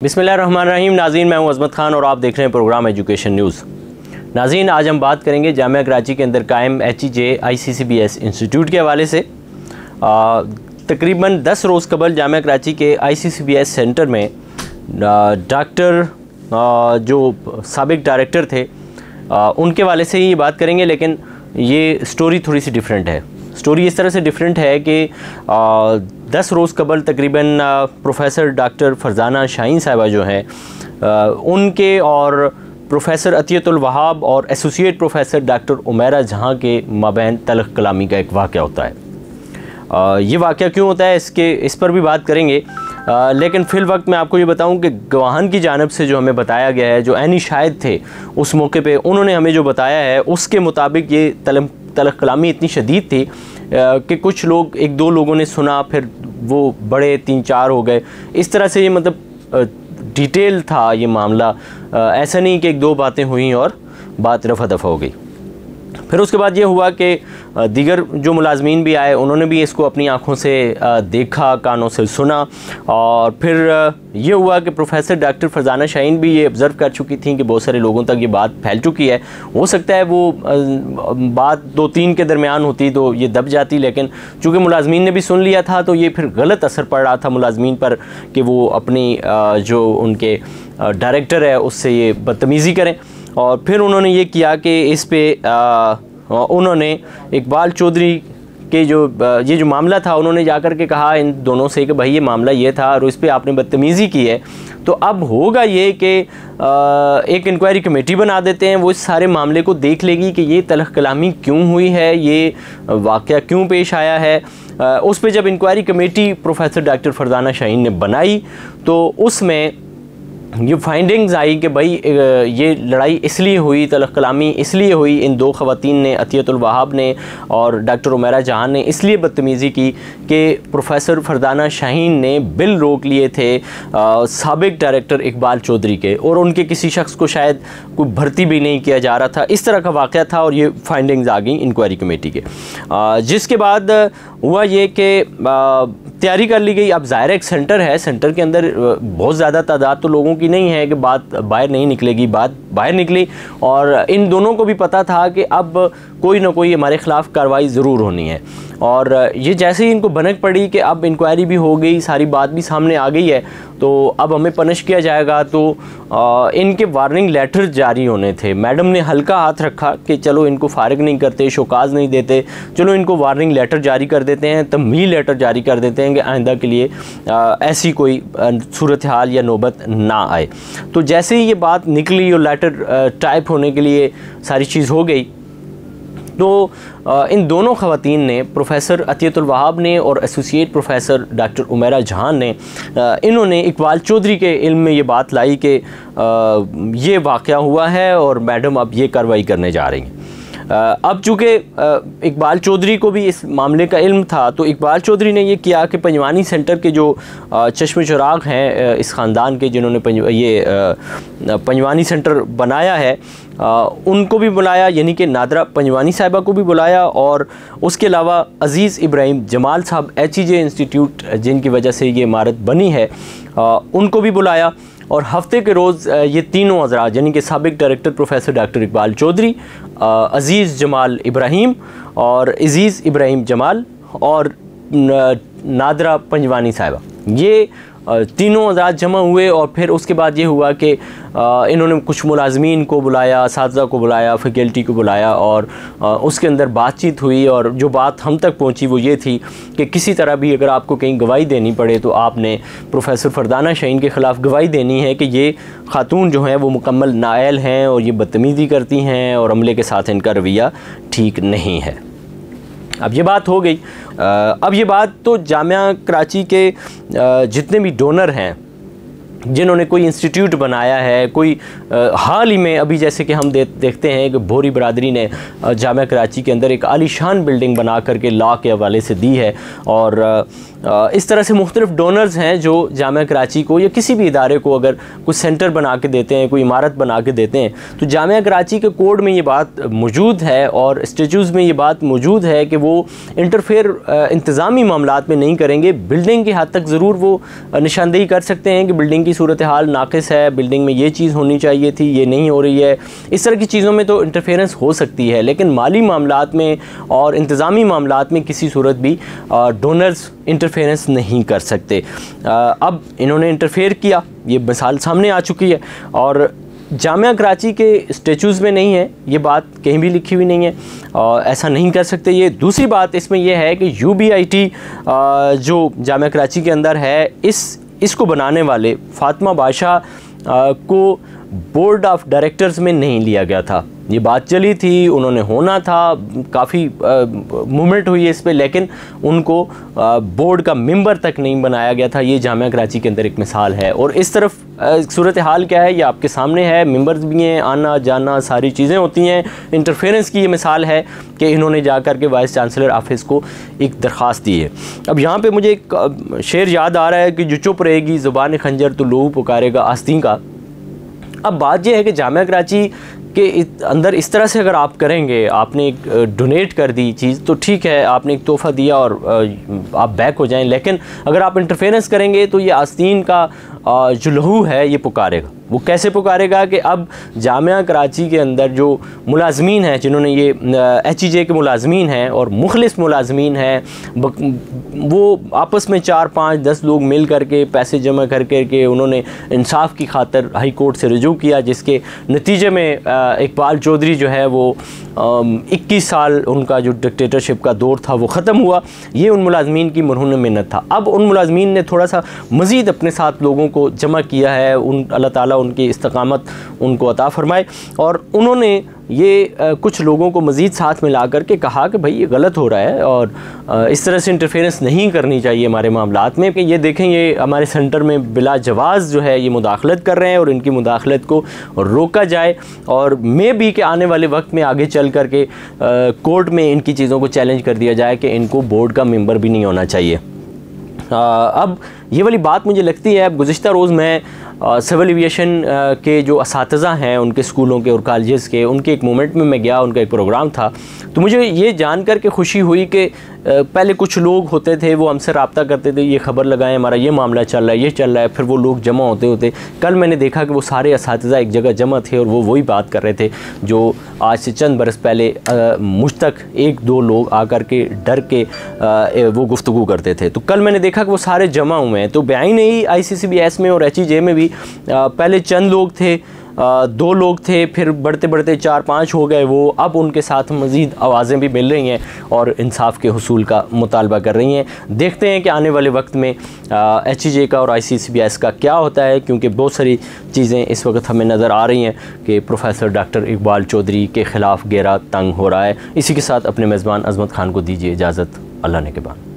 बिस्मिल्लाहिर्रहमानिर्रहीम। नाज़रीन, मैं हूं अज़मत ख़ान और आप देख रहे हैं प्रोग्राम एजुकेशन न्यूज़। नाज़रीन, आज हम बात करेंगे जामिया कराची के अंदर कायम HEJ-ICCBS इंस्टीट्यूट के हवाले से। तकरीबन 10 रोज़ कबल जामिया कराची के ICCBS सेंटर में डॉक्टर जो साबिक डायरेक्टर थे उनके वाले से ही बात करेंगे, लेकिन ये स्टोरी थोड़ी सी डिफरेंट है। स्टोरी इस तरह से डिफरेंट है कि 10 रोज़ कबल तकरीबन प्रोफेसर डॉक्टर फरजाना शाहीन साहिबा जो हैं उनके और प्रोफेसर अतियतुल वहाब और एसोसिएट प्रोफेसर डॉक्टर उमैरा जहां के माबैन तलख कलामी का एक वाक़या होता है। ये वाक़या क्यों होता है इस पर भी बात करेंगे, लेकिन फ़िल वक्त मैं आपको ये बताऊं कि गवाहान की जानिब से जो हमें बताया गया है, जो ऐनी शाहिद थे उस मौके पे, उन्होंने हमें जो बताया है उसके मुताबिक ये तलख कलामी इतनी शदीद थी कि कुछ लोग, एक दो लोगों ने सुना, फिर वो बड़े 3-4 हो गए। इस तरह से ये मतलब डिटेल था ये मामला। ऐसा नहीं कि एक दो बातें हुई और बात रफ़ा दफ़ा हो गई। फिर उसके बाद ये हुआ कि दीगर जो मुलाजमीन भी आए, उन्होंने भी इसको अपनी आँखों से देखा, कानों से सुना, और फिर ये हुआ कि प्रोफेसर डॉक्टर फरजाना शाहीन भी ये ऑब्ज़र्व कर चुकी थी कि बहुत सारे लोगों तक ये बात फैल चुकी है। हो सकता है वो बात 2-3 के दरमियान होती तो ये दब जाती, लेकिन चूँकि मुलाजमीन ने भी सुन लिया था तो ये फिर गलत असर पड़ रहा था मुलाजमीन पर कि वो अपनी जो उनके डायरेक्टर है उससे ये बदतमीज़ी करें। और फिर उन्होंने ये किया कि इस पे उन्होंने इकबाल चौधरी के ये जो मामला था, उन्होंने जाकर के कहा इन दोनों से कि भाई ये मामला ये था और इस पे आपने बदतमीज़ी की है, तो अब होगा ये कि एक इंक्वायरी कमेटी बना देते हैं, वो इस सारे मामले को देख लेगी कि ये तलख कलामी क्यों हुई है, ये वाक़या क्यों पेश आया है। उस पे जब inquiry committee professor doctor Farzana Shaheen ने बनाई तो उसमें ये फाइंडिंग्स आई कि भाई ये लड़ाई इसलिए हुई, तलख कलामी इसलिए हुई, इन दो ख़वातीन ने, अतियतुल वहाब ने और डॉक्टर उमैरा जहां ने इसलिए बदतमीज़ी की कि प्रोफेसर फरजाना शाहीन ने बिल रोक लिए थे साबिक डायरेक्टर इकबाल चौधरी के, और उनके किसी शख्स को शायद कोई भर्ती भी नहीं किया जा रहा था। इस तरह का वाक़या था और ये फाइंडिंग्स आ गई इंक्वायरी कमेटी के। जिसके बाद हुआ ये कि तैयारी कर ली गई। अब ज़ाहिर एक सेंटर है, सेंटर के अंदर बहुत ज़्यादा तादाद तो लोगों की नहीं है कि बात बाहर नहीं निकलेगी। बात बाहर निकली और इन दोनों को भी पता था कि अब कोई ना कोई हमारे ख़िलाफ़ कार्रवाई ज़रूर होनी है। और ये जैसे ही इनको भनक पड़ी कि अब इंक्वायरी भी हो गई, सारी बात भी सामने आ गई है, तो अब हमें पनिश किया जाएगा, तो इनके वार्निंग लेटर जारी होने थे। मैडम ने हल्का हाथ रखा कि चलो इनको फारिग नहीं करते, शोकाज नहीं देते, चलो इनको वार्निंग लेटर जारी कर देते हैं, तम्हील लेटर जारी कर देते हैं कि आइंदा के लिए ऐसी कोई सूरत हाल या नौबत ना आए। तो जैसे ही ये बात निकली और लेटर टाइप होने के लिए सारी चीज़ हो गई, तो इन दोनों ख़वातीन ने, प्रोफेसर अतियतुल वहाब ने और एसोसिएट प्रोफेसर डॉक्टर उमैरा जहां ने, इन्होंने इकबाल चौधरी के इल्म में ये बात लाई कि ये वाक़या हुआ है और मैडम अब ये कार्रवाई करने जा रही हैं। अब चूँकि इकबाल चौधरी को भी इस मामले का इल्म था, तो इकबाल चौधरी ने ये किया कि पंजवानी सेंटर के जो चश्मे चिराग हैं इस ख़ानदान के, जिन्होंने पंजवानी सेंटर बनाया है, उनको भी बुलाया, यानी कि नादरा पंजवानी साहिबा को भी बुलाया, और उसके अलावा अज़ीज़ इब्राहिम जमाल साहब HEJ इंस्टीट्यूट जिनकी वजह से ये इमारत बनी है, उनको भी बुलाया। और हफ्ते के रोज़ ये तीनों हज़रात, यानी कि साबिक director professor doctor Iqbal Chaudhary, Aziz Jamal Ibrahim और अज़ीज़ इब्राहिम जमाल और नादरा पंजवानी साहिबा, ये तीनों हज़रात जमा हुए। और फिर उसके बाद ये हुआ कि इन्होंने कुछ मुलाजमीन को बुलाया, असातिज़ा को बुलाया, फैकल्टी को बुलाया, और उसके अंदर बातचीत हुई। और जो बात हम तक पहुंची वो ये थी कि किसी तरह भी अगर आपको कहीं गवाही देनी पड़े तो आपने प्रोफेसर फरजाना शाहीन के ख़िलाफ़ गवाही देनी है कि ये ख़ातून जो हैं वो मुकम्मल नाअहल हैं और ये बदतमीज़ी करती हैं और अमले के साथ इनका रवैया ठीक नहीं है। अब ये बात हो गई। अब ये बात तो जामिया कराची के जितने भी डोनर हैं, जिन्होंने कोई इंस्टीट्यूट बनाया है, कोई हाल ही में अभी जैसे कि हम देखते हैं कि भोरी बरादरी ने जामिया कराची के अंदर एक आलीशान बिल्डिंग बना करके लॉ के हवाले से दी है। और इस तरह से मुख्तलिफ डोनर्स हैं जो जामिया कराची को या किसी भी इदारे को अगर कुछ सेंटर बना के देते हैं, कोई इमारत बना के देते हैं, तो जामिया कराची के कोड में ये बात मौजूद है और स्टेचूज़ में ये बात मौजूद है कि वो इंटरफेयर इंतज़ामी मामलात में नहीं करेंगे। बिल्डिंग की हद तक ज़रूर वो निशानदेही कर सकते हैं कि बिल्डिंग की सूरत हाल नाक़िस है, बिल्डिंग में ये चीज़ होनी चाहिए थी, ये नहीं हो रही है, इस तरह की चीज़ों में तो इंटरफेरेंस हो सकती है, लेकिन माली मामलात में और इंतज़ामी मामलात में किसी सूरत भी डोनर्स इंटरफेरेंस नहीं कर सकते। अब इन्होंने इंटरफेयर किया, ये मिसाल सामने आ चुकी है, और जामिया कराची के स्टेचूज़ में नहीं है, ये बात कहीं भी लिखी हुई नहीं है, और ऐसा नहीं कर सकते ये। दूसरी बात इसमें यह है कि UBIT जो जामिया कराची के अंदर है, इसको बनाने वाले फातिमा बादशाह को बोर्ड ऑफ डायरेक्टर्स में नहीं लिया गया था। ये बात चली थी, उन्होंने होना था, काफ़ी मूवमेंट हुई है इस पे, लेकिन उनको बोर्ड का मेंबर तक नहीं बनाया गया था। ये जामिया कराची के अंदर एक मिसाल है। और इस तरफ सूरत हाल क्या है, ये आपके सामने है, मेंबर्स भी हैं, आना जाना सारी चीज़ें होती हैं। इंटरफेरेंस की ये मिसाल है कि इन्होंने जा कर के वाइस चांसलर ऑफिस को एक दरख्वास्त दी है। अब यहाँ पे मुझे एक शेर याद आ रहा है कि जो चुप रहेगी ज़ुबान खंजर तो लोहू पुकारेगा आस्तीन का। अब बात यह है कि जामिया कराची के अंदर इस तरह से अगर आप करेंगे, आपने एक डोनेट कर दी चीज़ तो ठीक है, आपने एक तोहफ़ा दिया और आप बैक हो जाएं, लेकिन अगर आप इंटरफेरेंस करेंगे तो ये आस्तीन का जो लहू है ये पुकारेगा। वो कैसे पुकारेगा कि अब जामिया कराची के अंदर जो मुलाजमीन हैं, जिन्होंने ये HEJ के मुलाजमीन हैं और मुखलिस मुलाजमीन हैं, वो आपस में 4, 5, 10 लोग मिल करके पैसे जमा कर के उन्होंने इंसाफ की खातर हाई कोर्ट से रुजू किया, जिसके नतीजे में इकबाल चौधरी जो है वो 21 साल उनका जो डिक्टेटरशिप का दौर था वो ख़त्म हुआ। ये उन मुलाजमीन की मरहून मिन्नत था। अब उन मुलाजमीन ने थोड़ा सा मज़ीद अपने साथ लोगों को जमा किया है, अल्लाह ताला उनकी इस्तकामत उनको अता फ़रमाए, और उन्होंने ये कुछ लोगों को मज़ीद साथ में ला कर के कहा कि भाई ये गलत हो रहा है और इस तरह से इंटरफेरेंस नहीं करनी चाहिए हमारे मामलात में, कि ये देखें ये हमारे सेंटर में बिला जवाज़ जो है ये मुदाखलत कर रहे हैं और इनकी मुदाखलत को रोका जाए, और मे भी कि आने वाले वक्त में आगे चल कर के कोर्ट में इनकी चीज़ों को चैलेंज कर दिया जाए कि इनको बोर्ड का मेंबर भी नहीं होना चाहिए। अब ये वाली बात मुझे लगती है, अब गुज़िश्ता रोज़ मैं सिविल एविएशन के जो असातिज़ा हैं उनके स्कूलों के और कॉलेजेस के, उनके एक मोमेंट में मैं गया, उनका एक प्रोग्राम था, तो मुझे ये जान कर के खुशी हुई कि पहले कुछ लोग होते थे वो हमसे रब्ता करते थे, ये खबर लगाएं हमारा ये मामला चल रहा है, ये चल रहा है, फिर वो लोग जमा होते कल मैंने देखा कि वो सारे असातिज़ा एक जगह जमा थे और वो वही बात कर रहे थे जो आज से चंद बरस पहले मुझ तक 1-2 लोग आकर के डर के वो गुफ्तगू करते थे। तो कल मैंने देखा कि वो सारे जमा हुए हैं। तो बेआईन ही ICCBS में और HEJ में भी पहले चंद लोग थे, 2 लोग थे, फिर बढ़ते बढ़ते 4-5 हो गए वो, अब उनके साथ मज़ीद आवाज़ें भी मिल रही हैं और इंसाफ के हुसूल का मुतालबा कर रही हैं। देखते हैं कि आने वाले वक्त में HEJ का और ICCBS का क्या होता है, क्योंकि बहुत सारी चीज़ें इस वक्त हमें नज़र आ रही हैं कि प्रोफेसर डॉक्टर इकबाल चौधरी के ख़िलाफ़ घेरा तंग हो रहा है। इसी के साथ अपने मेज़बान अज़मत ख़ान को दीजिए इजाज़त। अल्लाह ने के बाद।